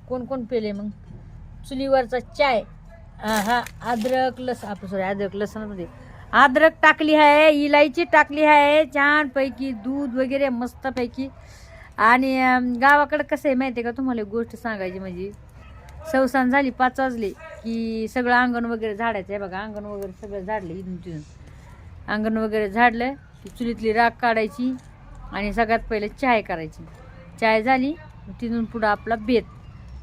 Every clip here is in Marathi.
कोण कोण पेले मग चुलीवरचा चाय. हा अद्रक अद्रक लसणामध्ये अद्रक टाकली आहे, इलायची टाकली आहे, छानपैकी दूध वगैरे मस्तपैकी. आणि गावाकडं कसं आहे माहिती आहे का तुम्हाला एक गोष्ट सांगायची म्हणजे सवसान झाली 5 वाजले की सगळं अंगण वगैरे झाडायचं आहे बघा. अंगण वगैरे सगळं झाडलं इथून तिथून. अंगण वगैरे झाडलं की चुलीतली राख काढायची आणि सगळ्यात पहिले चाय करायची. चाय झाली तिथून पुढं आपला बेत.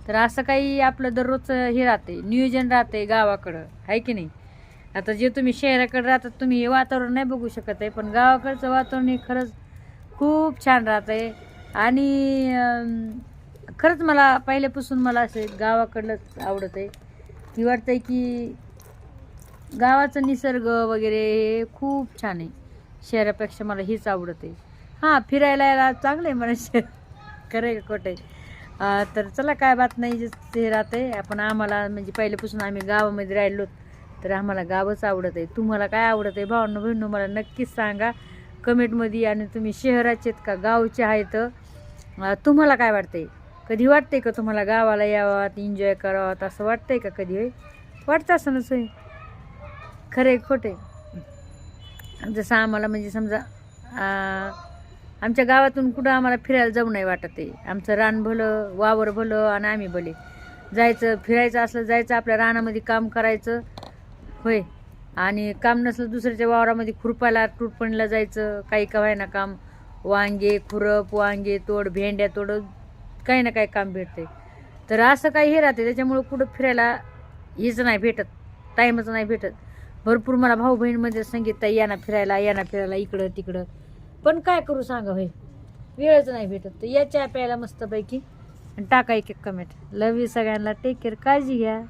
तर असं काही आपलं दररोजचं हे राहते, नियोजन राहते गावाकडं, आहे की नाही. आता जे तुम्ही शहराकडे राहतात तुम्ही हे वातावरण नाही बघू शकत आहे, पण गावाकडचं वातावरण हे खरंच खूप छान राहतं आहे. आणि खरंच मला पहिल्यापासून मला असं गावाकडलंच आवडत आहे. की वाटतं आहे की गावाचं निसर्ग वगैरे हे खूप छान आहे. शहरापेक्षा मला हीच आवडत आहे. हां, फिरायला यायला चांगलं आहे मला शहर. खरं आहे का खोटं आहे. तर चला काय बात नाही, जे ते राहते आपण. आम्हाला म्हणजे पहिल्यापासून आम्ही गावामध्ये राहिलो तर आम्हाला गावच आवडत आहे. तुम्हाला काय आवडत आहे भावांनो बहिणींनो मला नक्कीच सांगा कमेंटमध्ये. आणि तुम्ही शहराचे आहेत का गावचे आहेत, तुम्हाला काय वाटतंय? कधी वाटतंय का तुम्हाला गावाला यावं एन्जॉय करावं असं वाटतंय का कधी? होय वाटतं असं नसं खरे खोटे. जसं आम्हाला म्हणजे समजा आमच्या गावातून कुठं आम्हाला फिरायला जाऊ नाही वाटत आहे. आमचं रान भलं, वावर भलं आणि आम्ही भले. जायचं फिरायचं असलं जायचं आपल्या रानामध्ये काम करायचं होय. आणि काम नसलं दुसऱ्याच्या वावरामध्ये खुरपायला टूटपणीला जायचं. काही का व्हायना काम, वांगे खुरप, वांगे तोड, भेंड्या तोड, काही ना काही काम भेटते. तर असं काही हे राहते त्याच्यामुळं कुठं फिरायला हेच नाही भेटत, टाईमच नाही भेटत. भरपूर मला भाऊ बहीणमध्ये सांगितलं या फिरायला इकडं तिकडं, पण काय करू सांगा होय वेळच नाही भेटत. तर या चहा प्यायला मस्तपैकी आणि टाका एक कमेंट. लव यू सगळ्यांना, टेक केअर, काळजी घ्या.